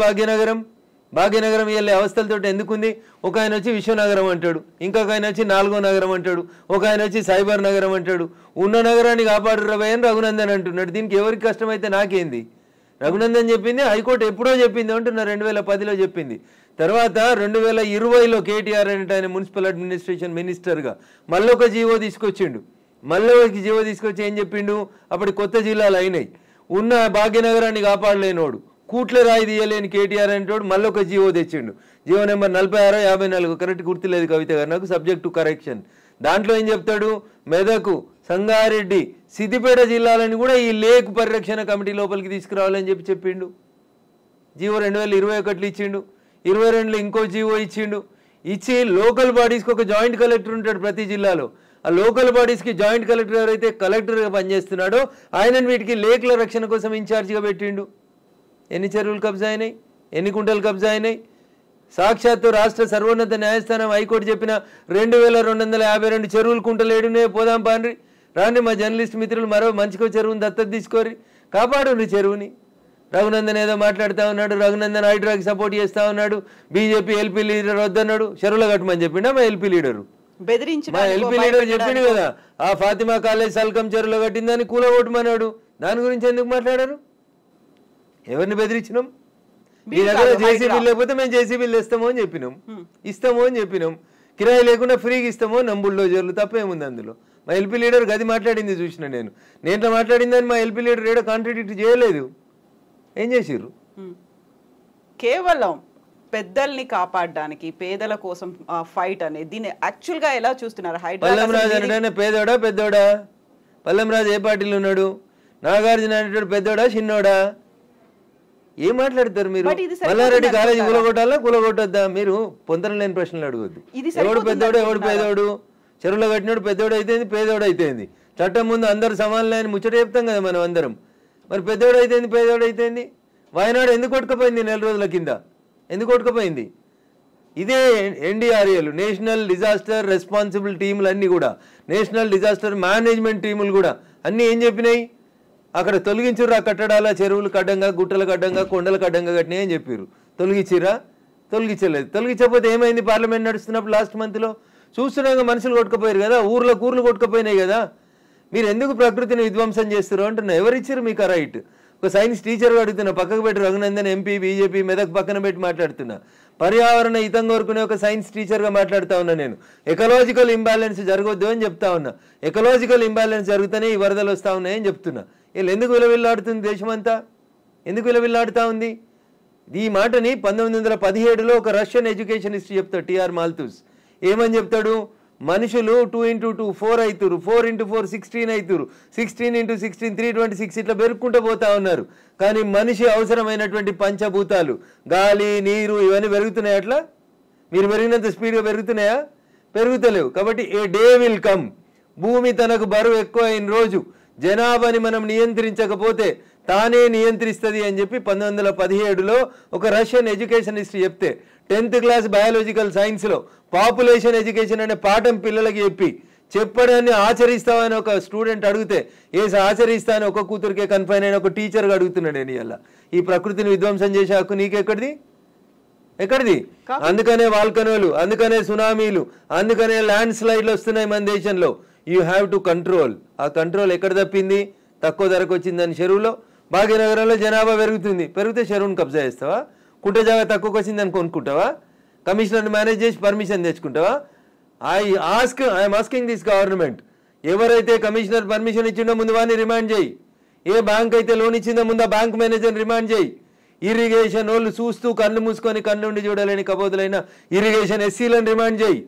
భాగ్యనగరం వెళ్ళే అవస్థలతో ఎందుకుంది? ఒక ఆయన వచ్చి విశ్వనగరం అంటాడు, ఇంకొక ఆయన వచ్చి 4వ నగరం అంటాడు, ఒక ఆయన వచ్చి సైబర్ నగరం అంటాడు. ఉన్న నగరాన్ని కాపాడు రవై అని రఘునందన్ అంటున్నాడు. దీనికి ఎవరికి కష్టమైతే నాకేంది? రఘునందన్ చెప్పింది హైకోర్టు ఎప్పుడో చెప్పింది అంటున్నా, 2010లో చెప్పింది. తర్వాత 2020లో కేటీఆర్ అంటే ఆయన మున్సిపల్ అడ్మినిస్ట్రేషన్ మినిస్టర్గా మళ్ళీ ఒక జీవో తీసుకొచ్చిండు. ఏం చెప్పిండు? అప్పటి కొత్త జిల్లాలు అయినాయి, ఉన్న భాగ్యనగరాన్ని కాపాడలేనోడు, కూట్ల రాయి తీయలేని కేటీఆర్ అంటాడు, మళ్ళీ ఒక జీవో తెచ్చిండు. జీవో నెంబర్ 46-54, కరెక్ట్ గుర్తులేదు కవిత గారు నాకు, సబ్జెక్ట్ టు కరెక్షన్. దాంట్లో ఏం చెప్తాడు? మెదకు, సంగారెడ్డి, సిద్దిపేట జిల్లాలని కూడా ఈ లేక్ పరిరక్షణ కమిటీ లోపలికి తీసుకురావాలని చెప్పిండు. జీవో 2021లో ఇచ్చిండు, 22లో ఇంకో జీవో ఇచ్చిండు. ఇచ్చి లోకల్ బాడీస్కి ఒక జాయింట్ కలెక్టర్ ఉంటాడు ప్రతి జిల్లాలో. ఆ లోకల్ బాడీస్కి జాయింట్ కలెక్టర్ ఎవరైతే కలెక్టర్గా పనిచేస్తున్నాడో ఆయనను వీటికి లేక్ల రక్షణ కోసం ఇన్ఛార్జిగా పెట్టిండు. ఎన్ని చెరువులు కబ్జా అయినాయి? ఎన్ని కుంటలు కబ్జా అయినాయి? సాక్షాత్తు రాష్ట్ర సర్వోన్నత న్యాయస్థానం హైకోర్టు చెప్పిన 2252 చెరువులు కుంటలు ఏడునే పోదాం పాండ్రి రాండి. మా జర్నలిస్ట్ మిత్రులు మరో మంచికో చెరువుని దత్తత తీసుకోరి, కాపాడు చెరువుని. రఘునందన్ ఏదో మాట్లాడుతూ ఉన్నాడు, రఘునందన్ హైడ్రాకి సపోర్ట్ చేస్తూ ఉన్నాడు, బీజేపీ ఎల్పీ లీడర్ వద్దన్నాడు. చెరువులు కట్టమని చెప్పిండా మా ఎల్పీ లీడరు? మా ఎల్పీ లీడర్ చెప్పిండు కదా, ఆ ఫాతిమా కాలేజ్ సల్కం చెరువులో కట్టిందని కూలగొట్టమన్నాడు. దాని గురించి ఎందుకు మాట్లాడారు? ఎవరిని బెదిరించినాం? మీ దగ్గర జేసీబీలు లేకపోతే మేము జేసీబీలు ఇస్తామో అని చెప్పినాం, కిరాయి లేకుండా ఫ్రీగా ఇస్తామో బుల్డోజర్లు, తప్పేముంది అందులో? మా ఎల్పీ లీడర్ గది మాట్లాడింది చూసిన నేను మాట్లాడిందని మా ఎల్పీ లీడర్ ఏడో కాంట్రాడిక్ట్ చేయలేదు. ఏం చేసిర్రు? కేవలం పెద్దల్ని కాపాడడానికి, పేదల కోసం ఫైట్ అనేది దీన్ని యాక్చువల్ గా ఎలా చూస్తున్నారు? పల్లం రాజు అంటే పేదోడా పెద్దోడా? పల్లం రాజు ఏ పార్టీలో ఉన్నాడు? నాగార్జున అనేటోడు పెద్దోడా చిన్నోడా? ఏం మాట్లాడతారు మీరు? మల్లారెడ్డి కాలేజీ కూలగొట్టొద్దా? మీరు పొంతన లేని ప్రశ్నలు అడగొద్దు. ఎవడు పెద్దోడు ఎవడు పేదోడు? చెరువులో కట్టినోడు పెద్దోడు అయితేంది, పేదోడు అయితేంది. చట్టం ముందు అందరు సమానలేని ముచ్చట చెప్తాం కదా మనం అందరం. మరి పెద్దోడు అయితేంది, పేదోడు అయితేంది. వాయనాడు ఎందుకు కొట్టుకుపోయింది? 4 రోజుల కింద ఎందుకు కొట్టుకుపోయింది? ఇదే NDRAలు, నేషనల్ డిజాస్టర్ రెస్పాన్సిబుల్ టీములు అన్నీ కూడా, నేషనల్ డిజాస్టర్ మేనేజ్మెంట్ టీములు కూడా అన్నీ ఏం చెప్పినాయి? అక్కడ తొలగించుర్రు, ఆ కట్టడాల చెరువులు కడ్డంగా, గుట్టలు కడ్డంగా, కొండలు కడ్డంగా కట్టినాయి అని చెప్పారు. తొలగించిరా? తొలగించలేదు. తొలగించకపోతే ఏమైంది? పార్లమెంట్ నడుస్తున్నప్పుడు లాస్ట్ మంత్లో చూస్తున్నాగా మనుషులు కొట్టుకుపోయారు కదా, ఊర్లు కొట్టుకుపోయినాయి కదా. మీరు ఎందుకు ప్రకృతిని విధ్వంసం చేస్తారు అంటున్నా. ఎవరిచ్చారు మీకు ఆ రైట్? ఒక సైన్స్ టీచర్ అడుగుతున్నా, పక్కకు పెట్టి రఘునందన్ ఎంపీ బీజేపీ మెదక్ పక్కన పెట్టి మాట్లాడుతున్నా. పర్యావరణ హితం కోరుకునే ఒక సైన్స్ టీచర్గా మాట్లాడుతూ ఉన్నా నేను. ఎకలాజికల్ ఇంబ్యాలెన్స్ జరగొద్దు అని చెప్తా ఉన్నా. ఎకలాజికల్ ఇంబ్యాలెన్స్ జరుగుతూనే ఈ వరదలు వస్తూ ఉన్నాయని చెప్తున్నా. వీళ్ళు ఎందుకు విలవిల్లాడుతుంది దేశమంతా? ఎందుకు విలవిల్లాడుతూ ఉంది? ఈ మాటని 1917లో ఒక రష్యన్ ఎడ్యుకేషనిస్ట్ చెప్తాడు, టిఆర్ మాల్తూస్. ఏమని చెప్తాడు? మనుషులు 2 into 2 4 అవుతురు, 4 into 4 16 అవుతురు, 16 into 16 326 ఇట్లా పెరుక్కుంటూ పోతా ఉన్నారు. కానీ మనిషి అవసరమైనటువంటి పంచభూతాలు గాలి, నీరు ఇవన్నీ పెరుగుతున్నాయి. అట్లా మీరు పెరిగినంత స్పీడ్గా పెరుగుతున్నాయా? పెరుగుతలేవు. కాబట్టి ఏ డే విల్ కమ్, భూమి తనకు బరువు ఎక్కువ అయిన రోజు జనాభాని మనం నియంత్రించకపోతే తానే నియంత్రిస్తుంది అని చెప్పి 1917లో ఒక రష్యన్ ఎడ్యుకేషనిస్ట్ చెప్తే, 10th క్లాస్ బయాలజికల్ సైన్స్లో పాపులేషన్ ఎడ్యుకేషన్ అనే పాఠం పిల్లలకి చెప్పడాన్ని ఆచరిస్తామని ఒక స్టూడెంట్ అడిగితే ఆచరిస్తా అని ఒక కూతురికే కన్ఫైన్ అయిన ఒక టీచర్గా అడుగుతున్నాడు. నేను ఇలా ఈ ప్రకృతిని విధ్వంసం చేసే హక్కు నీకెక్కడిది? అందుకనే వాల్కనోలు, అందుకనే సునామీలు, అందుకనే ల్యాండ్ స్లైడ్లు వస్తున్నాయి మన దేశంలో. You have to control. ఆ కంట్రోల్ ఎక్కడ తప్పింది? తక్కువ ధరకు వచ్చిందని చెరువులో. భాగ్యనగరంలో జనాభా పెరిగితే చెరువును కబ్జా చేస్తావా? కుంట జాగా తక్కువకి వచ్చిందని కొనుక్కుంటావా? కమిషనర్ని మేనేజ్ చేసి పర్మిషన్ తెచ్చుకుంటావా? ఐఎమ్ ఆస్కింగ్ దిస్ గవర్నమెంట్, ఎవరైతే కమిషనర్ పర్మిషన్ ఇచ్చిండో ముందు వాడిని రిమాండ్ చేయి. ఏ బ్యాంక్ అయితే లోన్ ఇచ్చిందో ముందు ఆ బ్యాంక్ మేనేజర్ని రిమాండ్ చేయి. ఇరిగేషన్ వాళ్ళు చూస్తూ కళ్ళు మూసుకొని కళ్ళుండి చూడలేని కబోదులైన ఇరిగేషన్ ఎస్సీలను రిమాండ్ చేయి.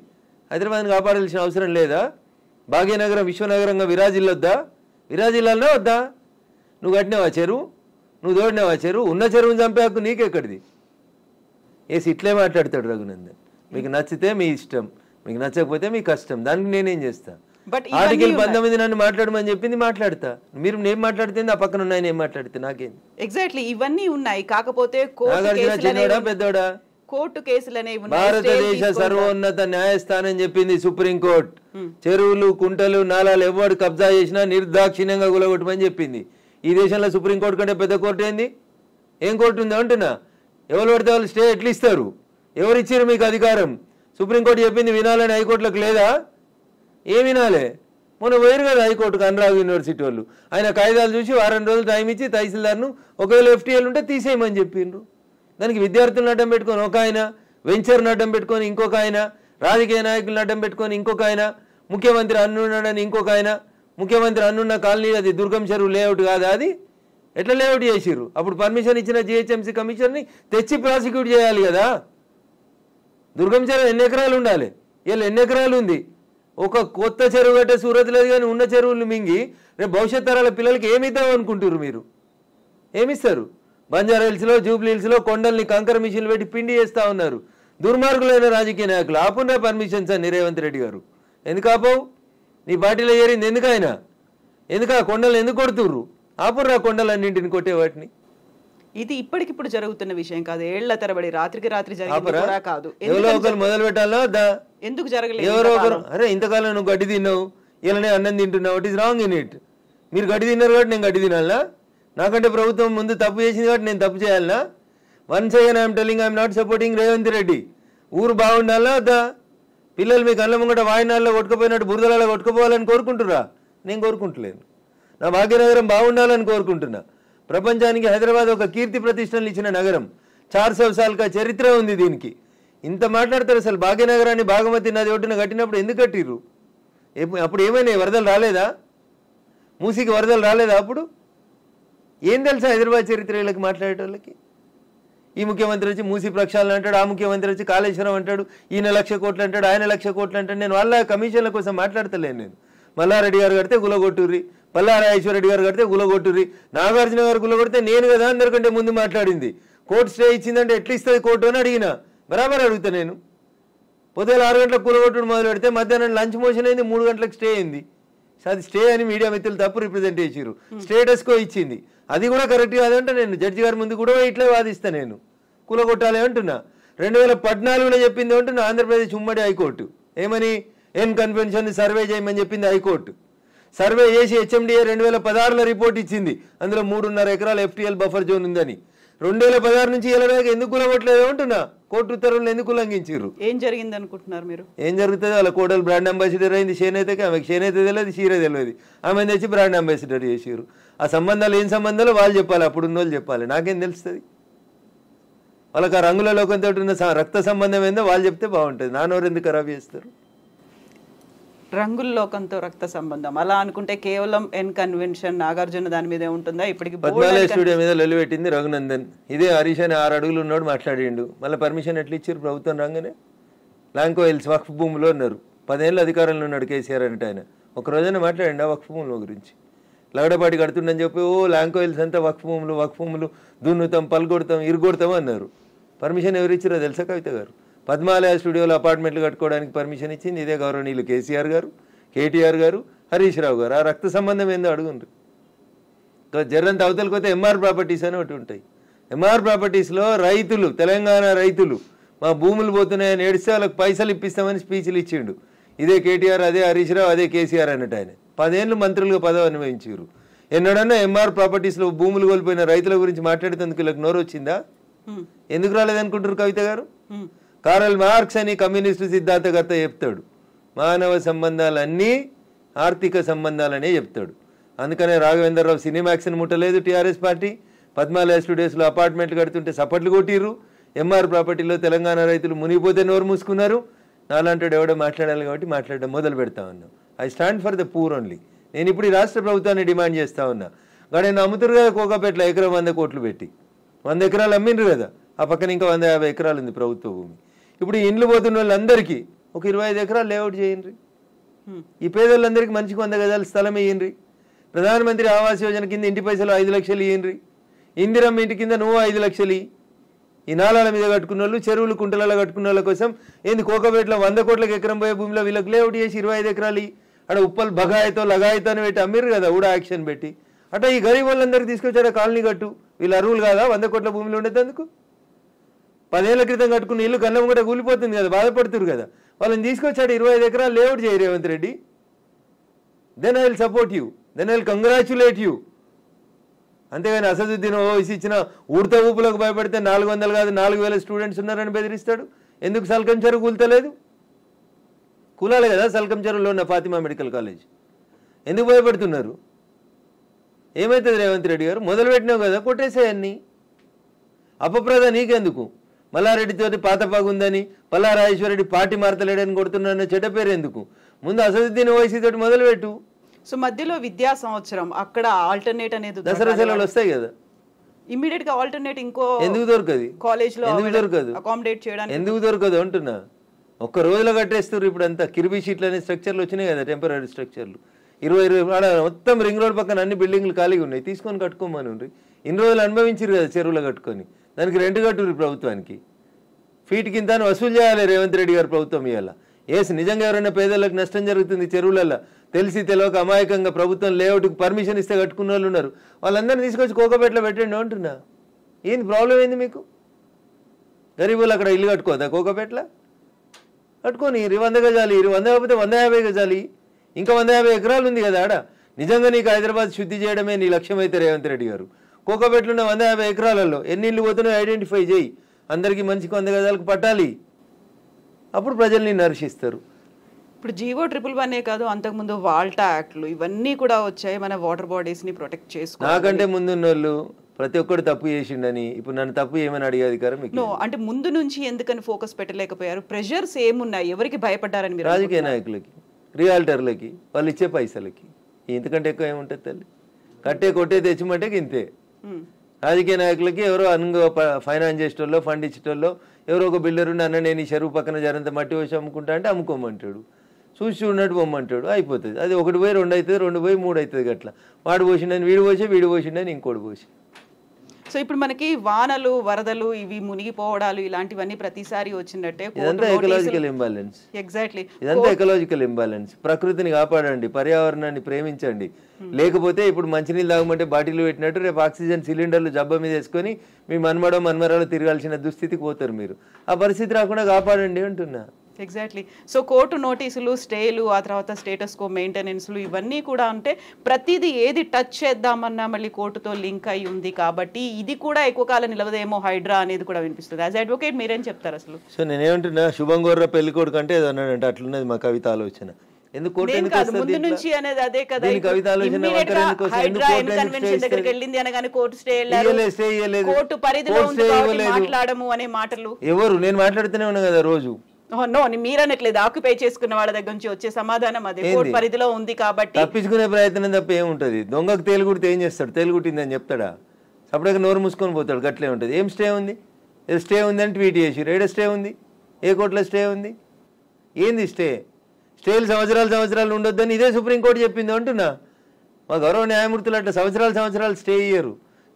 హైదరాబాద్ని కాపాడాల్సిన అవసరం లేదా? భాగ్యనగరం విశ్వనగరంగా విరాజిల్లాలనే వద్దా? నువ్వు కట్టినావా చెరువు? నువ్వు తోడినావా చెరువు? ఉన్న చెరువుని చంపే హక్కు నీకెక్కడిది? ఇట్లే మాట్లాడతాడు రఘునందన్. మీకు నచ్చితే మీ ఇష్టం, మీకు నచ్చకపోతే మీ కష్టం. దానికి నేనేం చేస్తా? ఆర్టికల్ 19 నన్ను మాట్లాడమని చెప్పింది, మాట్లాడతా. మీరు నేను మాట్లాడితే ఆ పక్కన ఉన్నాయని ఏం మాట్లాడితే నాకేంది? ఎగ్జాక్ట్లీ ఇవన్నీ ఉన్నాయి. కాకపోతే పెద్దోడా? కోర్టు కేసులనే భారతదేశ సర్వోన్నత న్యాయస్థానం చెప్పింది, సుప్రీంకోర్టు, చెరువులు, కుంటలు, నాలాలు ఎవరు కబ్జా చేసినా నిర్దాక్షిణ్యంగా కూలగొట్టమని చెప్పింది. ఈ దేశంలో సుప్రీంకోర్టు కంటే పెద్ద కోర్టు ఏంది? ఏం కోర్టు ఉందో అంటున్నా. ఎవరు పడితే వాళ్ళు స్టే ఎట్లా ఇస్తారు? ఎవరు ఇచ్చారు మీకు అధికారం? సుప్రీంకోర్టు చెప్పింది వినాలని హైకోర్టులకు లేదా? ఏం వినాలే? మొన్న పోయారు కదా హైకోర్టుకు అనురాగ్ యూనివర్సిటీ వాళ్ళు. ఆయన కాయిదాలు చూసి వారం రోజులు టైం ఇచ్చి తహసీల్దార్ను ఒకవేళ ఎఫ్టీఎల్ ఉంటే తీసేయమని చెప్పిండ్రు. దానికి విద్యార్థులను అడ్డం పెట్టుకొని ఒక ఆయన, వెంచర్ను అడ్డం పెట్టుకొని ఇంకొక ఆయన, రాజకీయ నాయకులను అడ్డం పెట్టుకొని ఇంకొక ఆయన, ముఖ్యమంత్రి అన్నున్నాడని ఇంకొక ఆయన, ముఖ్యమంత్రి అన్నున్న కాలనీ అది దుర్గం చెరువు లేఅవుట్ కాదా? అది ఎట్లా లేఅవుట్ చేసిర్రు? అప్పుడు పర్మిషన్ ఇచ్చిన జిహెచ్ఎంసీ కమిషన్ని తెచ్చి ప్రాసిక్యూట్ చేయాలి కదా. దుర్గం చెరువు ఎన్ని ఎకరాలు ఉండాలి? వీళ్ళు ఎన్ని ఎకరాలు ఉంది? ఒక కొత్త చెరువు కట్టే సూరత్ లేదు కానీ ఉన్న చెరువులు మింగి రేపు భవిష్యత్ తరాల పిల్లలకి ఏమిద్దాం అనుకుంటారు మీరు? ఏమిస్తారు? బంజారా హిల్స్లో, జూబ్లీ హిల్స్లో కొండల్ని కంకర మిషన్లు పెట్టి పిండి చేస్తూ ఉన్నారు దుర్మార్గులైన రాజకీయ నాయకులు. ఆపున్నా పర్మిషన్స్ అని రేవంత్ రెడ్డి గారు. ఎందుకు ఆపవు? నీ పార్టీలో ఏరింది ఎందుకు? ఆయన ఎందుకు ఆ కొండలు ఎందుకు కొడుతుర్రు? ఆపుర్రా కొండలన్నింటిని కొట్టే వాటిని. ఇది ఇప్పటికిప్పుడు జరుగుతున్న విషయం కాదు, ఏళ్ల తరబడి రాత్రికి రాత్రి జరిగింది కాదు. ఎవరో ఒకరు మొదలు పెట్టాలా? ఎందుకు జరగలేదు? ఎవరో ఒకరు, అరే ఇంతకాలం నువ్వు గడ్డి తిన్నావు, ఇలా అన్నం తింటున్నావు, it is wrong in it. మీరు గడ్డి తిన్నారు కాబట్టి నేను గడ్డి తినాలా? నాకంటే ప్రభుత్వం ముందు తప్పు చేసింది కాబట్టి నేను తప్పు చేయాలనా? Once again I'm telling I'm not supporting Revanth Reddy. ఊరు బాగుండాలా వద్దా? పిల్లలు మీ కళ్ళ ముంగట వాయినాల్లో కొట్టుకుపోయినట్టు బురదలలో కొట్టుకుపోవాలని కోరుకుంటురా? నేను కోరుకుంటలేను. నా భాగ్యనగరం బాగుండాలని కోరుకుంటున్నా. ప్రపంచానికి హైదరాబాద్ ఒక కీర్తి ప్రతిష్టలు ఇచ్చిన నగరం. 400 సార్లుగా చరిత్ర ఉంది దీనికి. ఇంత మాట్లాడతారు. అసలు భాగ్యనగరాన్ని భాగమతి నది ఒడ్డున కట్టినప్పుడు ఎందుకు కట్టిర్రు? అప్పుడు ఏమైనాయి? వరదలు రాలేదా? మూసీకి వరదలు రాలేదా? అప్పుడు ఏం తెలుసా హైదరాబాద్ చరిత్ర వీళ్ళకి మాట్లాడేటోళ్ళకి? ఈ ముఖ్యమంత్రి వచ్చి మూసీ ప్రక్షాళన అంటాడు, ఆ ముఖ్యమంత్రి వచ్చి కాళేశ్వరం అంటాడు, ఈయన 1,00,000 కోట్లు అంటాడు, ఆయన 1,00,000 కోట్లు అంటాడు. నేను వాళ్ళ కమిషన్ల కోసం మాట్లాడతలేను. నేను మల్లారెడ్డి గారు కడితే గులగొట్టుర్రి, పల్లారా ఐశ్వర్రెడ్డి గారు కడితే గులగొట్టుర్రి, నాగార్జున గారు గులగొడితే నేను కదా అందరికంటే ముందు మాట్లాడింది. కోర్టు స్టే ఇచ్చిందంటే ఎట్లా ఇస్తుంది కోర్టు అని అడిగిన. బరాబర్ అడుగుతా నేను. పొద్దున 6 గంటలకు కూలగొట్టుడు మొదలు పెడితే మధ్యాహ్నం లంచ్ మోషన్ అయింది, 3 గంటలకు స్టే అయింది. అది స్టే అని మీడియా మిత్రులు తప్పు రిప్రజెంట్ చేసిరు. స్టేటస్కో ఇచ్చింది, అది కూడా కరెక్ట్ కాదంటే నేను జడ్జి గారి ముందు కూడా ఇట్లా వాదిస్తా. నేను కూలగొట్టాలి అంటున్నా. 2014లో చెప్పింది అంటున్నా ఆంధ్రప్రదేశ్ ఉమ్మడి హైకోర్టు. ఏమని? ఎన్ కన్వెన్షన్ సర్వే చేయమని చెప్పింది హైకోర్టు. సర్వే చేసి హెచ్ఎండిఏ 2016లో రిపోర్ట్ ఇచ్చింది. అందులో 3.5 ఎకరాల ఎఫ్టీఎల్ బఫర్ జోన్ ఉందని. 2016 నుంచి ఇలా ఎందుకు కూలగొట్టలేదు అంటున్నా. కోర్టు ఉత్తర్వులను ఎందుకు ఉల్లంఘించారు? ఏం జరిగింది అనుకుంటున్నారు మీరు? ఏం జరుగుతుంది? వాళ్ళ కోడలు బ్రాండ్ అంబాసిడర్ అయింది చేనేతకి. ఆమెకి చేనేత తెలియదు, చీర తెలియదు. ఆమెను తెచ్చి బ్రాండ్ అంబాసిడర్ చేసారు. ఆ సంబంధాలు ఏం సంబంధాలు వాళ్ళు చెప్పాలి, అప్పుడున్న వాళ్ళు చెప్పాలి. నాకేం తెలుస్తుంది? వాళ్ళకి ఆ రంగుల లోకంతో ఉన్న రక్త సంబంధం ఏందో వాళ్ళు చెప్తే బాగుంటుంది. నానోరు ఎందుకు ఖరాబ్ చేస్తారు? రంగుల లోకంతో రక్త సంబంధం అలా అనుకుంటే కేవలం ఎన్ కన్వెన్షన్ నాగార్జున దాని మీదే ఉంటుందా? ఇప్పటికి పద్మాలయ స్టూడియో మీద లొల్లిపెట్టింది రఘునందన్. ఇదే హరీష్ అని 6 అడుగులు ఉన్నాడు మాట్లాడిండు. మళ్ళీ పర్మిషన్ ఎట్లా ఇచ్చారు ప్రభుత్వం రాగానే? ల్యాంకో హిల్స్ వక్ఫ్ భూమిలో ఉన్నారు. 10 ఏళ్ళు అధికారంలో ఉన్నాడు కేసీఆర్ అంటే. ఆయన ఒక రోజైనా మాట్లాడండి ఆ వక్ఫ్ భూముల గురించి? లగడపాటి కడుతుండని చెప్పి ల్యాంకో హిల్స్ అంతా వక్ఫ్ భూములు దున్నుతాం, పల్గొడతాం, ఇరుగొడతాం అన్నారు. పర్మిషన్ ఎవరు ఇచ్చారో తెలుసా కవిత గారు? పద్మాలయ స్టూడియోలో అపార్ట్మెంట్లు కట్టుకోవడానికి పర్మిషన్ ఇచ్చింది ఇదే గౌరవనీయులు కేసీఆర్ గారు, కేటీఆర్ గారు, హరీష్ రావు గారు. ఆ రక్త సంబంధం ఏందో అడుగుండ్రు. జర్రంత అవతలకి పోతే ఎంఆర్ ప్రాపర్టీస్ అని ఒకటి ఉంటాయి. ఎంఆర్ ప్రాపర్టీస్లో రైతులు, తెలంగాణ రైతులు మా భూములు పోతున్నాయని ఏడిస్తే వాళ్ళకి పైసలు ఇప్పిస్తామని స్పీచ్లు ఇచ్చిండు. ఇదే కేటీఆర్, అదే హరీష్ రావు, అదే కేసీఆర్ అన్నట్టు. ఆయన 10 ఏళ్ళు మంత్రులుగా పదవి అనుభవించారు. ఎన్నడన్నా ఎంఆర్ ప్రాపర్టీస్లో భూములు కోల్పోయిన రైతుల గురించి మాట్లాడేందుకు వీళ్ళకి నోరు వచ్చిందా? ఎందుకు రాలేదనుకుంటారు కవిత గారు? కారల్ మార్క్స్ అని కమ్యూనిస్టు సిద్ధాంతకర్త చెప్తాడు, మానవ సంబంధాలన్నీ ఆర్థిక సంబంధాలనే చెప్తాడు. అందుకనే రాఘవేంద్రరావు సినిమాక్స్ని ముట్టలేదు టీఆర్ఎస్ పార్టీ. పద్మాలయ స్టూడియోస్లో అపార్ట్మెంట్లు కడుతుంటే సపట్లు కొట్టిర్రు. ఎంఆర్ ప్రాపర్టీలో తెలంగాణ రైతులు మునిగిపోతే నోరు మూసుకున్నారు. నాలాంటి ఎవడో మాట్లాడాలి కాబట్టి మాట్లాడడం మొదలు పెడతా ఉన్నాం. I stand for the poor only. నేను ఇప్పుడు ఈ రాష్ట్ర ప్రభుత్వాన్ని డిమాండ్ చేస్తా ఉన్నా. కానీ నేను అమ్ముతురు కదా కోకాపేటలో ఎకరం 100 కోట్లు పెట్టి 100 ఎకరాలు అమ్మిండ్రు కదా. ఆ పక్కన ఇంకా 150 ఎకరాలు ఉంది ప్రభుత్వ భూమి. ఇప్పుడు ఈ ఇండ్లు పోతున్న వాళ్ళందరికీ ఒక 25 ఎకరాలు లేఅవుట్ చేయండి. ఈ పేదోళ్ళందరికీ మనిషికి 100 గజాల స్థలం ఇయ్యండి. ప్రధానమంత్రి ఆవాస్ యోజన కింద ఇంటి పైసలు 5 లక్షలు ఇయ్యండి. ఇందిరమ్మ ఇంటి కింద నువ్వు 5 లక్షలు. ఈ నాలాల మీద కట్టుకున్న వాళ్ళు, చెరువులు కుంటలలో కట్టుకున్న వాళ్ళ కోసం ఏంది కోకపేటలో 100 కోట్లకు ఎకరం పోయే భూమిలో వీళ్ళకి లేఅవుట్ చేసి 25 ఎకరాలు అక్కడ ఉప్పల్ బగాయితో లగాయితో అని పెట్టి అమ్మిర్రు కదా ఊడా యాక్షన్ పెట్టి. అట్లా ఈ గరీబ్ వాళ్ళందరికీ తీసుకొచ్చాడు కాలనీ కట్టు. వీళ్ళు అరువులు కాదా 100 కోట్ల భూమిలో ఉండేందుకు? 10 ఏళ్ల క్రితం కట్టుకున్న ఇల్లు కన్నం కూడా కూలిపోతుంది కదా, బాధపడుతురు కదా. వాళ్ళని తీసుకొచ్చాడు 25 ఎకరాలు లేఅవుట్ చేయి Revanth Reddy. Then I will support you, then I will congratulate you. అంతేగాని అసదుద్దీన్ ఓవైసీ ఇచ్చిన ఉడత ఊపులకు భయపడితే 400 కాదు 4000 స్టూడెంట్స్ ఉన్నారని బెదిరిస్తాడు. ఎందుకు సల్కం చెరువు కూల్తలేదు? కూలాలి కదా సల్కం చెరువులో ఉన్న ఫాతిమా మెడికల్ కాలేజ్. ఎందుకు భయపడుతున్నారు? ఏమవుతుంది రేవంత్ రెడ్డి గారు? మొదలుపెట్టినావు కదా, కొట్టేసేయన్ని. అపప్రద నీకెందుకు? మల్లారెడ్డితోటి పాత పగుందని, పల్లారాజేశ్వరరెడ్డి పార్టీ మారతలేడని కొడుతున్నా చెడ్డ పేరు ఎందుకు? ముందు అసదుద్దీన్ ఓవైసీ తోటి మొదలుపెట్టు. సో మధ్యలో విద్యా సంవత్సరం అక్కడ ఆల్టర్నేట్ అనేది దసరా సెలవులు వస్తాయి కదా, ఇమీడియట్ గా ఆల్టర్నేట్ ఇంకో ఎందుకు దొరకదు? కాలేజ్ లో ఎందుకు దొరకదు? అకామిడేట్ చేయడానికి ఎందుకు దొరకదు అంటున్నా. ఒక్క రోజులో కట్టేస్తారు. ఇప్పుడు అంతా కిర్బీ షీట్లు అనే స్ట్రక్చర్లు వచ్చినాయి కదా, టెంపరీ స్ట్రక్చర్లు. 20 మొత్తం రింగ్ రోడ్ పక్కన అన్ని బిల్డింగ్లు ఖాళీగా ఉన్నాయి, తీసుకొని కట్టుకోమని ఉండ్రి. ఇన్ని రోజులు అనుభవించారు కదా చెరువులో కట్టుకొని, దానికి రెంట్ కట్టుర్రి ప్రభుత్వానికి. ఫీట్ కింద వసూలు చేయాలి రేవంత్ రెడ్డి గారు ప్రభుత్వం ఇవాళ. ఏసి నిజంగా ఎవరైనా పేదలకు నష్టం జరుగుతుంది చెరువులలో తెలిసి తెలియక అమాయకంగా ప్రభుత్వం లేఅవుట్కి పర్మిషన్ ఇస్తే కట్టుకున్న వాళ్ళు ఉన్నారు, వాళ్ళందరినీ తీసుకొచ్చి కోకపేటలో పెట్టండి అంటున్నా. ఏంది ప్రాబ్లం ఏంది మీకు? గరీబులు అక్కడ ఇల్లు కట్టుకోదా కోకపేటలో? కట్టుకొని 100 గజాలు, 100 కాకపోతే 150 గజాలు, ఇంకా 150 ఎకరాలు ఉంది కదా ఆడ. నిజంగా నీకు హైదరాబాద్ శుద్ధి చేయడమే నీ లక్ష్యం అయితే రేవంత్ రెడ్డి గారు, కోకపేటలో ఉన్న 150 ఎకరాలలో ఎన్ని ఇళ్ళు పోతున్నాయో ఐడెంటిఫై చేయి, అందరికీ మంచికి 100 గజాలకు పట్టాలి. అప్పుడు ప్రజల్ని నర్శిస్తారు. ఇప్పుడు జీవో 111 కాదు, అంతకుముందు వాల్టా యాక్ట్లు ఇవన్నీ కూడా వచ్చాయి మన వాటర్ బాడీస్ ని ప్రొటెక్ట్ చేసుకోవాలి. నాకంటే ముందున్న వాళ్ళు ప్రతి ఒక్కరు తప్పు చేసిండని ఇప్పుడు నన్ను తప్పు ఏమని అడిగే అధికారం మీకు? అంటే ముందు నుంచి ఎందుకని ఫోకస్ పెట్టలేకపోయారు? ప్రెషర్స్ ఏమున్నాయి? ఎవరికి భయపడ్డారని మీరు? రాజకీయ నాయకులకి, రియాల్టర్లకి, వాళ్ళు ఇచ్చే పైసలకి. ఇంతకంటే ఎక్కువ ఏముంటుంది తల్లి? కట్టే కొట్టే తెచ్చిమంటే ఇంతే. రాజకీయ నాయకులకి ఎవరో ఫైనాన్స్ చేసేటోళ్ళు, ఫండ్ ఇచ్చేటోళ్ళు, ఎవరో ఒక బిల్డర్ ఉండి అన్న నేను ఈ చెరువు పక్కన జరంత మట్టి వచ్చి అమ్ముకుంటా అంటే అమ్ముకోమంటాడు, చూసి చూడనట్టు పొమ్మంటాడు, అయిపోతుంది. అది 1 పోయి 2 అవుతుంది, 2 పోయి 3 అవుతుంది. అట్లా వాడు పోసిండని వీడు పోసి, వీడు పోసిండని ఇంకోటి పోసి. సో ఇప్పుడు మనకి వానలు, వరదలు, ఇవి మునిగిపోవడాలు ఇలాంటివన్నీ ప్రతిసారి వచ్చినట్టే. ఇదంతా ఎకలాజికల్ ఇంబ్యాలెన్స్. ఎగ్జాక్ట్లీ, ఇదంతా ఎకలాజికల్ ఇంబ్యాలెన్స్. ప్రకృతిని కాపాడండి, పర్యావరణాన్ని ప్రేమించండి. లేకపోతే ఇప్పుడు మంచినీళ్ళు తాగమంటే బాటిల్ పెట్టినట్టు రేపు ఆక్సిజన్ సిలిండర్లు జబ్బ మీద వేసుకొని మీ మన్మరాలు తిరగాల్సిన దుస్థితికి పోతారు మీరు. ఆ పరిస్థితి రాకుండా కాపాడండి అంటున్నా. ఎగ్జాక్ట్లీ. సో కోర్టు నోటీసులు, స్టేలు, ఆ తర్వాత స్టేటస్ కో మెయింటెనెన్స్లు ఇవన్నీ కూడా అంటే ప్రతిదీ ఏది టచ్ చేద్దామన్నా మళ్ళీ కోర్టుతో లింక్ అయి ఉంది కాబట్టి ఇది కూడా ఎక్కువ కాలం నిలవదేమో హైడ్రా అనేది కూడా వినిపిస్తుంది. యాజ్ అడ్వకేట్ మీరేం చెప్తారు అసలు? సో నేనేమంటున్నా, శుభం గోర్ర పెళ్లి కొడుకు అంటే ఏదో అన్నాడంటే అట్లున్నది మా కవిత ఆలోచన. ఎందుకు ముందు నుంచి అనేది అదే కదా, వెళ్ళింది అనగానే కోర్టు స్టే కోర్టు పరిధిలో మాట్లాడము అనే మాటలు. ఎవరు? నేను మాట్లాడుతూనే ఉన్నా కదా రోజు. నో, మీరనట్లేదు. ఆక్యుపై చేసుకున్న వాళ్ళ దగ్గర నుంచి వచ్చే సమాధానం అదే, కోర్టు పరిధిలో ఉంది కాబట్టి. తప్పించుకునే ప్రయత్నం తప్ప ఏముంటుంది? దొంగకు తేలుగుడితే ఏం చేస్తాడు? తేలుగుట్టిందని చెప్తాడా? సపరేట్గా నోరు మూసుకొని పోతాడు. గట్లే ఉంటుంది. ఏం స్టే ఉంది? స్టే ఉంది అని ట్వీట్ చేసి ఏడ స్టే ఉంది? ఏ కోర్టులో స్టే ఉంది? ఏంది స్టే? స్టేలు సంవత్సరాలు ఉండొద్దని ఇదే సుప్రీంకోర్టు చెప్పింది అంటున్నా. మా గౌరవ న్యాయమూర్తులు అట్లా సంవత్సరాలు స్టే ఇయ్యరు.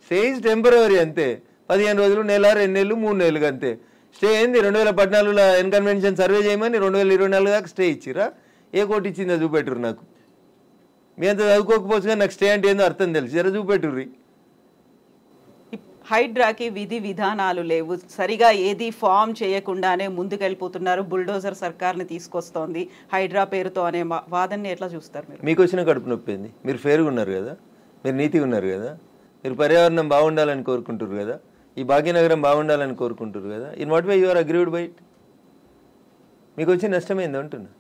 స్టే ఈజ్ టెంపరరీ అంతే. 15 రోజులు, నెల, 2 నెలలు, 3 నెలలు అంతే. స్టే ఏంది? 2014లో ఎన్కన్వెన్షన్ సర్వే చేయమని 2024 దాకా స్టే ఇచ్చిరా? ఏ కోర్టు ఇచ్చిందో చూపెట్టుర్రు నాకు. మీ అంత చదువుకోకపోవచ్చు కానీ నాకు స్టే అంటే ఏందో అర్థం తెలుసు. జర చూపెట్టుర్రి. హైడ్రాకి విధి విధానాలు లేవు, సరిగా ఏది ఫామ్ చేయకుండానే ముందుకెళ్ళిపోతున్నారు. బుల్డోజర్ సర్కార్ని తీసుకొస్తోంది హైడ్రా పేరుతో అనే వాదనని ఎట్లా చూస్తారు మీరు? మీకు వచ్చిన కడుపు నొప్పింది. మీరు ఫేర్గా ఉన్నారు కదా, మీరు నీతిగా ఉన్నారు కదా, మీరు పర్యావరణం బాగుండాలని కోరుకుంటారు కదా, ఈ భాగ్యనగరం బాగుండాలని కోరుకుంటారు కదా. In what way you are agreed by it? మీకు వచ్చే నష్టమైంది అంటున్నా.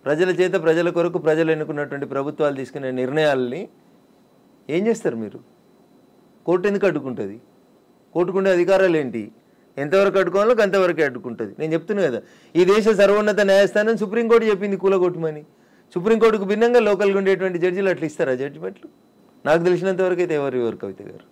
ప్రజల చేత, ప్రజల కొరకు ప్రజలు ఎన్నుకున్నటువంటి ప్రభుత్వాలు తీసుకునే నిర్ణయాలని ఏం చేస్తారు మీరు? కోర్టు ఎందుకు అడ్డుకుంటుంది? కోర్టుకుండే అధికారాలు ఏంటి? ఎంతవరకు అడ్డుకోవాలో అంతవరకే అడ్డుకుంటుంది. నేను చెప్తున్నా కదా, ఈ దేశ సర్వోన్నత న్యాయస్థానం సుప్రీంకోర్టు చెప్పింది కూలగొట్టమని. సుప్రీంకోర్టుకు భిన్నంగా లోకల్గా ఉండేటువంటి జడ్జిలు అట్లా ఇస్తారా జడ్జిమెంట్లు? నాకు తెలిసినంత వరకు అయితే ఎవరు కవిత గారు.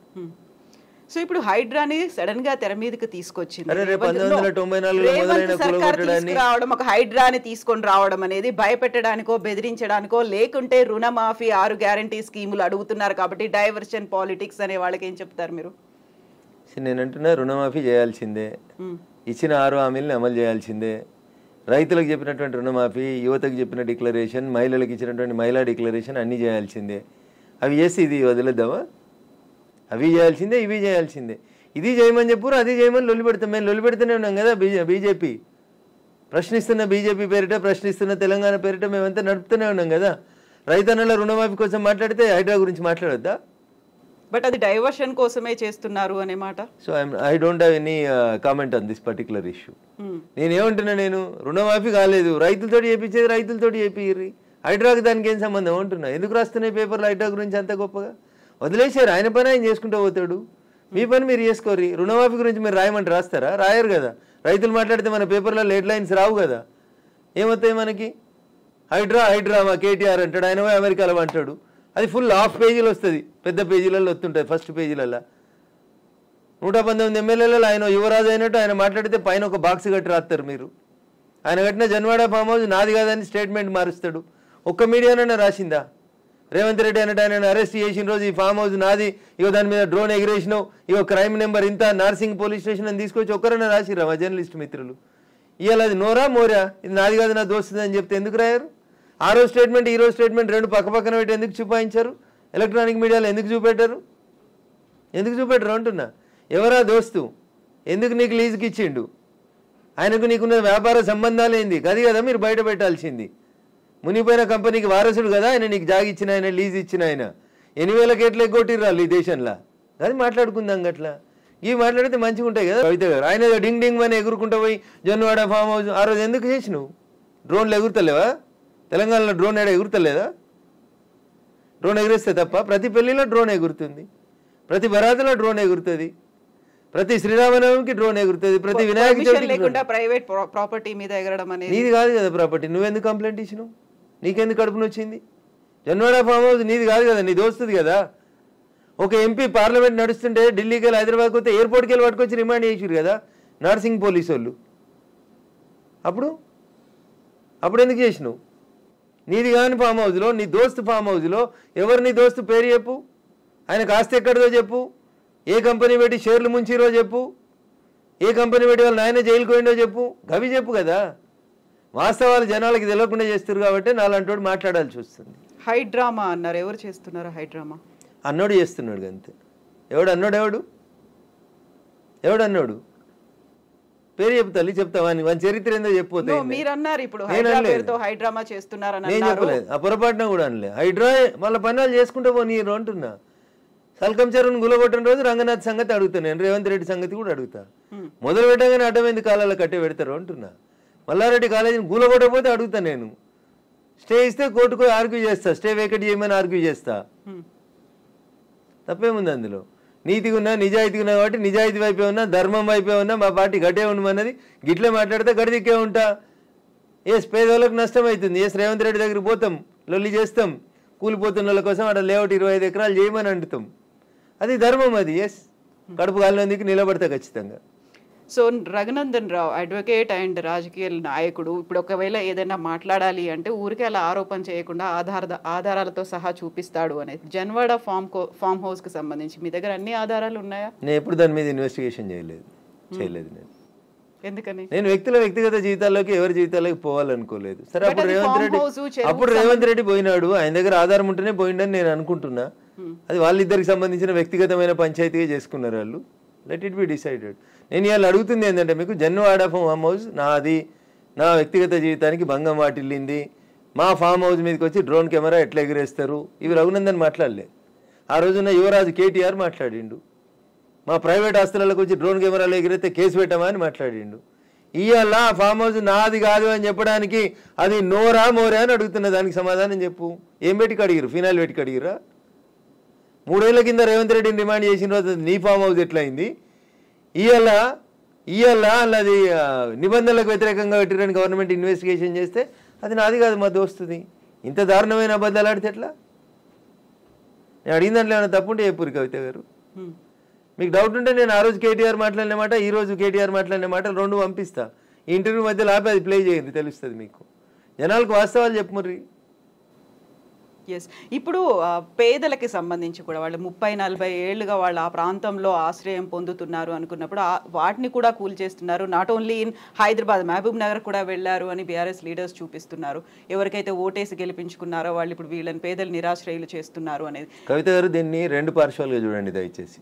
సో ఇప్పుడు హైడ్రాని సడన్ గా తెర మీదకి తీసుకొచ్చింది. 1994 రావడం, ఒక హైడ్రాని తీసుకొని రావడం అనేది భయపెట్టడానికో, బెదిరించడానికో, లేకుంటే రుణమాఫీ 6 గ్యారంటీ స్కీములు అడుగుతున్నారు కాబట్టి డైవర్షన్ పాలిటిక్స్ అనే వాళ్ళకి ఏం చెప్తారు మీరు? నేనంటున్నా, రుణమాఫీ చేయాల్సిందే, ఇచ్చిన 6 హామీలని అమలు చేయాల్సిందే. రైతులకు చెప్పినటువంటి రుణమాఫీ, యువతకు చెప్పిన డిక్లరేషన్, మహిళలకు ఇచ్చినటువంటి మహిళా డిక్లరేషన్ అన్నీ చేయాల్సిందే. అవి చేసి ఇది వదిలేద్దామా? అవి చేయాల్సిందే, ఇవి చేయాల్సిందే. ఇది చేయమని చెప్పురు, అది చేయమని లొల్లి పెడతాం. మేము లొల్లి పెడుతూనే ఉన్నాం కదా. బీజేపీ ప్రశ్నిస్తున్న, బీజేపీ పేరిట ప్రశ్నిస్తున్న తెలంగాణ పేరిట మేమంతా నడుపుతూనే ఉన్నాం కదా. రైతన్నల రుణమాఫీ కోసం మాట్లాడితే హైడ్రా గురించి మాట్లాడొద్దా? బట్ అది డైవర్షన్ కోసమే చేస్తున్నారు అనే మాట. So I don't have any comment on this particular issue. నేనేమంటున్నా, నేను రుణమాఫీ కాలేదు, రైతులతో చేయించేది రైతులతో చేపియ్యి, హైడ్రాకి దానికి ఏం సంబంధం అంటున్నా. ఎందుకు రాస్తున్నాయి పేపర్లు హైడ్రా గురించి అంత గొప్పగా? వదిలేసారు, ఆయన పని ఆయన చేసుకుంటూ పోతాడు, మీ పని మీరు చేసుకోరు. రుణమాఫీ గురించి మీరు రాయమంటే రాస్తారా? రాయరు కదా. రైతులు మాట్లాడితే మన పేపర్లలో హెడ్ లైన్స్ రావు కదా. ఏమవుతాయి మనకి? హైడ్రా హైడ్రా మా కేటీఆర్ అంటాడు, ఆయన పోయి అమెరికాలో అంటాడు, అది ఫుల్ హాఫ్ పేజీలు వస్తుంది, పెద్ద పేజీలలో వస్తుంటుంది, ఫస్ట్ పేజీలలో. 119 ఎమ్మెల్యేలలో ఆయన యువరాజు అయినట్టు ఆయన మాట్లాడితే పైన ఒక బాక్స్ కట్టి రాస్తారు మీరు. ఆయన కట్టిన జన్వాడ ఫామ్ హౌస్ నాది కాదని స్టేట్మెంట్ మారుస్తాడు. ఒక్క మీడియానైనా రాసిందా? రేవంత్ రెడ్డి అన్నట్టు ఆయన అరెస్ట్ చేసిన రోజు ఈ ఫామ్ హౌస్ నాది, ఇగో దాని మీద డ్రోన్ ఎగిరేసినావు, ఇగో క్రైమ్ నెంబర్ ఇంత, నార్సింగ్ పోలీస్ స్టేషన్ అని తీసుకొచ్చి ఒక్కరైనా రాసిరా మా జర్నలిస్ట్ మిత్రులు? ఇవాళ అది నోరా మోరా, ఇది నాది కాదు నా దోస్తుంది అని చెప్తే ఎందుకు రాయారు? ఆ రోజు స్టేట్మెంట్ ఈ రోజు స్టేట్మెంట్ రెండు పక్క పక్కన పెట్టి ఎందుకు చూపాయించారు? ఎలక్ట్రానిక్ మీడియాలో ఎందుకు చూపెట్టారు? ఎందుకు చూపెట్టరు అంటున్నా. ఎవరా దోస్తు? ఎందుకు నీకు లీజుకి ఇచ్చిండు? ఆయనకు నీకున్న వ్యాపార సంబంధాలు ఏంది? అది కదా మీరు బయట పెట్టాల్సింది. మునిపోయిన కంపెనీకి వారసుడు కదా ఆయన, నీకు జాగి ఇచ్చిన ఆయన, లీజ్ ఇచ్చిన ఆయన. 8,000 కోట్లు ఎగ్గొట్టిర్రాళ్ళు ఈ దేశంలో. అది మాట్లాడుకుందాం గట్లా. ఇవి మాట్లాడితే మంచిగా ఉంటాయి కదా కవిత గారు. ఆయన డింగ్ డింగ్ అని ఎగురుకుంటూ పోయి జొన్నవాడ ఫామ్ హౌస్ ఆ రోజు ఎందుకు చేసినావు? డ్రోన్లు ఎగురుతలేవా? తెలంగాణలో డ్రోన్ ఏడా ఎగురుతలేదా? డ్రోన్ ఎగురిస్తే తప్ప ప్రతి పెళ్లిలో డ్రోన్ ఎగురుతుంది, ప్రతి బరాతలో డ్రోన్ ఎగురుతుంది, ప్రతి శ్రీరామనవమికి డ్రోన్ ఎగురుతుంది, ప్రతి వినాయక చవితికి. ప్రైవేట్ ప్రాపర్టీ మీద ఎగరడం అనేది నీది కాదు కదా ప్రాపర్టీ. నువ్వెందుకు కంప్లైంట్ ఇచ్చినావు? నీకెందుకు కడుపున వచ్చింది? జన్వాడ ఫామ్ హౌస్ నీది కాదు కదా, నీ దోస్తుంది కదా. ఒక ఎంపీ పార్లమెంట్ నడుస్తుంటే ఢిల్లీకి వెళ్ళి హైదరాబాద్కి వస్తే ఎయిర్పోర్ట్కి వెళ్ళి పట్టుకొచ్చి రిమాండ్ చేసారు కదా నార్సింగ్ పోలీసు వాళ్ళు. అప్పుడు ఎందుకు చేసినావు? నీది కాని ఫామ్ హౌస్లో, నీ దోస్తు ఫామ్ హౌస్లో ఎవరు నీ దోస్తు పేరు చెప్పు, ఆయనకు ఆస్తి ఎక్కడిదో చెప్పు, ఏ కంపెనీ పెట్టి షేర్లు ముంచిరో చెప్పు, ఏ కంపెనీ పెట్టి వాళ్ళు నాయన జైలుకి పోయిండో చెప్పు, గవి చెప్పు కదా. వాస్తవాలు జనాలకి తెలియకుండా చేస్తారు కాబట్టి నాలంటోడు మాట్లాడాల్సి వస్తుంది. హైడ్రామా అన్నారు, ఎవరు చేస్తున్నారు హైడ్రామా? అన్నోడు చేస్తున్నాడు అంతే. ఎవడు అన్నాడు? ఎవడన్నాడు? పేరు చెప్తాలి, చెప్తావా? వాని చరిత్ర ఏందో చెప్పిపోతే. మీరు అన్నారు ఇప్పుడు హైడ్రామా చేస్తున్నారని. నేను చెప్పలేదు, ఆ పొరపాటున కూడా అనలే. హైడ్రా వాళ్ళ పనులు చేసుకుంటూ పోనీరు అంటున్నా. సల్కం చెరువును గులగొట్టిన రోజు రంగనాథ్ సంగతి అడుగుతాను నేను, రేవంత్ రెడ్డి సంగతి కూడా అడుగుతా. మొదలు పెట్టగానే అడ్డమైంది కాలాల కట్టే పెడతారు అంటున్నా. మల్లారెడ్డి కాలేజీని గులగొట్టకపోతే అడుగుతా నేను. స్టే ఇస్తే కోర్టుకు ఆర్గ్యూ చేస్తా, స్టే వేకెట్ చేయమని ఆర్గ్యూ చేస్తా. తప్పేముంది అందులో? నీతిగా ఉన్నా, నిజాయితీగా ఉన్నా కాబట్టి నిజాయితీ వైపే ఉన్నా, ధర్మం వైపే ఉన్నా, మా పార్టీ గట్టే ఉండమన్నది. గిట్లే మాట్లాడితే గడిదిక్కే ఉంటా. పేదవాళ్ళకు నష్టం అవుతుంది. రేవంత్ రెడ్డి దగ్గరికి పోతాం, లొల్లి చేస్తాం, కూలిపోతున్న వాళ్ళ కోసం అక్కడ లేఅవుట్ 25 ఎకరాలు చేయమని అంటుతాం. అది ధర్మం. అది కడుపు కాలినందుకు నిలబడతా ఖచ్చితంగా. So Raghunandan Rao advocate and రాజకీయ నాయకుడు ఇప్పుడు ఒకవేళ ఏదైనా మాట్లాడాలి అంటే ఊరికే అలా ఆరోపణ చేయకుండా ఆధారాలతో సహా చూపిస్తాడు అనేది. జన్వాడ ఫామ్ హౌస్ కి సంబంధించి మీ దగ్గర అన్ని ఆధారాలు ఉన్నాయా? నేను ఎప్పుడు దాని మీద ఇన్వెస్టిగేషన్ చేయలేదు. నేను ఎందుకని? నేను వ్యక్తిగత జీవితాల్లోకి ఎవరి జీవితాల్లోకి పోవాలనుకోలేదు. సరే, అప్పుడు రేవంత్ రెడ్డి పోయినాడు, ఆయన దగ్గర ఆధారం ఉంటేనే పోయిండని నేను అనుకుంటున్నా. అది వాళ్ళిద్దరికి సంబంధించిన వ్యక్తిగతమైన పంచాయతీగా చేసుకున్నారు వాళ్ళు. Let it be decided. నేను ఇవాళ అడుగుతుంది ఏంటంటే, మీకు జన్వాడ ఫామ్ హౌస్ నాది, నా వ్యక్తిగత జీవితానికి భంగం వాటిల్లింది, మా ఫామ్ హౌస్ మీదకి వచ్చి డ్రోన్ కెమెరా ఎట్లా ఎగిరేస్తారు, ఇవి రఘునందన్ మాట్లాడలే. ఆ రోజున యువరాజు కేటీఆర్ మాట్లాడిండు. మా ప్రైవేట్ ఆస్తులకు వచ్చి డ్రోన్ కెమెరాలు ఎగిరితే కేసు పెట్టామా అని మాట్లాడిండు. ఇవాళ ఆ ఫామ్ హౌస్ నాది కాదు అని చెప్పడానికి అది నోరా మోరా అని అడుగుతున్నా. దానికి సమాధానం చెప్పు. ఏం పెట్టి కడిగిరు? ఫినాయిల్ పెట్టి కడిగిరా? 3 ఏళ్ల కింద రేవంత్ రెడ్డిని డిమాండ్ చేసిన రోజు నీ ఫామ్ హౌస్ ఎట్లయింది? ఇవాళ అది నిబంధనలకు వ్యతిరేకంగా పెట్టిరని గవర్నమెంట్ ఇన్వెస్టిగేషన్ చేస్తే అది నాది కాదు మా దోస్తుంది. ఇంత దారుణమైన అబద్ధాలు ఆడితే ఎట్లా? నేను అడిగిన దాంట్లో ఏమైనా తప్పుంటే చెప్పురు కవిత గారు. మీకు డౌట్ ఉంటే నేను ఆ రోజు కేటీఆర్ మాట్లాడిన మాట, ఈ రోజు కేటీఆర్ మాట్లాడిన మాటలు 2 పంపిస్తా. ఈ ఇంటర్వ్యూ మధ్యలో ఆపి అది ప్లే చేయండి, తెలుస్తుంది మీకు. జనాలకు వాస్తవాలు చెప్పుమర్రి. ఇప్పుడు పేదలకి సంబంధించి కూడా వాళ్ళు 30-40 ఏళ్లుగా వాళ్ళు ఆ ప్రాంతంలో ఆశ్రయం పొందుతున్నారు అనుకున్నప్పుడు వాటిని కూడా కూల్చేస్తున్నారు. Not only in Hyderabad, Mahabubnagar కూడా వెళ్ళారు అని బీఆర్ఎస్ లీడర్స్ చూపిస్తున్నారు. ఎవరికైతే ఓటేసి గెలిపించుకున్నారో వాళ్ళు ఇప్పుడు వీళ్ళని పేదలు నిరాశ్రయులు చేస్తున్నారు అనేది. కవిత గారు, దీన్ని 2 పార్శ్వాలుగా చూడండి దయచేసి.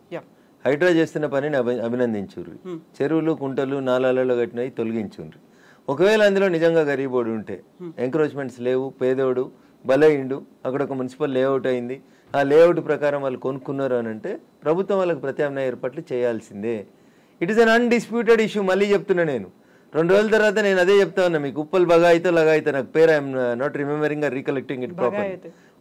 హైడ్రా చేస్తున్న పనిని అభినందించుర్రు. చెరువులు, కుంటలు, నాలాలలో కట్టినవి తొలగించుండ్రు. ఒకవేళ అందులో నిజంగా గరీబోడు ఉంటే, ఎంక్రోచ్మెంట్స్ లేవు, పేదోడు బలైండు, అక్కడ ఒక మున్సిపల్ లేఅవుట్ అయింది, ఆ లేఅవుట్ ప్రకారం వాళ్ళు కొనుక్కున్నారు అని అంటే ప్రభుత్వం వాళ్ళకి ప్రత్యామ్నాయ ఏర్పాట్లు చేయాల్సిందే. It is an undisputed issue. మళ్ళీ చెప్తున్నా నేను 2 రోజుల తర్వాత నేను అదే చెప్తా ఉన్నా మీకు. ఉప్పల్ బగాయితో లగాయితో నాకు పేరు I'm not remembering recollecting it proper.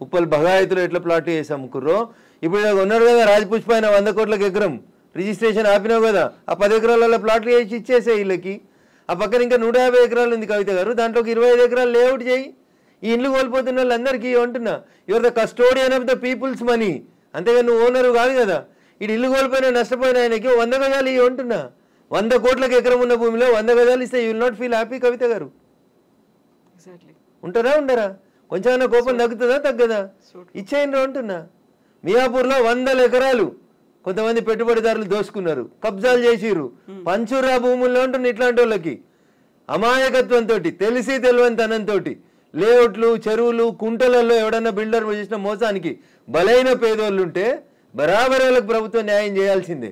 Uppal బగాయితులు ఎట్లా ప్లాట్ చేసి అమ్ముకుర్రో ఇప్పుడు ఉన్నారు కదా రాజపుష్ప ఆయన 100 కోట్లకు ఎకరం రిజిస్ట్రేషన్ ఆపినావు కదా, ఆ 10 ఎకరాలలో ప్లాట్లు చేసి ఇచ్చేసే వీళ్ళకి. ఆ పక్కన ఇంకా 150 ఎకరాలు ఉంది కవిత గారు, దాంట్లోకి 25 ఎకరాలు లేఅవుట్ చేయి. ఈ ఇండ్లు కోల్పోతున్న వాళ్ళందరికీ అంటున్నా your the custodian of the peoples money, అంతేగాని నువ్వు ఓనరు కాదు కదా. ఇటు ఇల్లు కోల్పోయినా నష్టపోయిన ఆయనకి 100 గజాలు ఇవి అంటున్నా. 100 కోట్లకు ఎకరం ఉన్న భూమిలో 100 గజాలు ఇస్తే you will not feel happy Kavitha garu? ఉంటారా ఉండరా? కొంచెం కోపం తగ్గుతుందా తగ్గదా? ఇచ్చేయండి అంటున్నా. మియాపూర్లో 100 ఎకరాలు కొంతమంది పెట్టుబడిదారులు దోసుకున్నారు, కబ్జాలు చేసిర్రు, పంచురా భూముల్లో ఉంటున్న ఇట్లాంటి వాళ్ళకి అమాయకత్వంతో తెలిసి తెలియనితనంతో లేఅవుట్లు చెరువులు కుంటలలో ఎవడన్నా బిల్డర్ చేసిన మోసానికి బలైన పేదోళ్ళుంటే బరాబర్ వాళ్ళకి ప్రభుత్వం న్యాయం చేయాల్సిందే.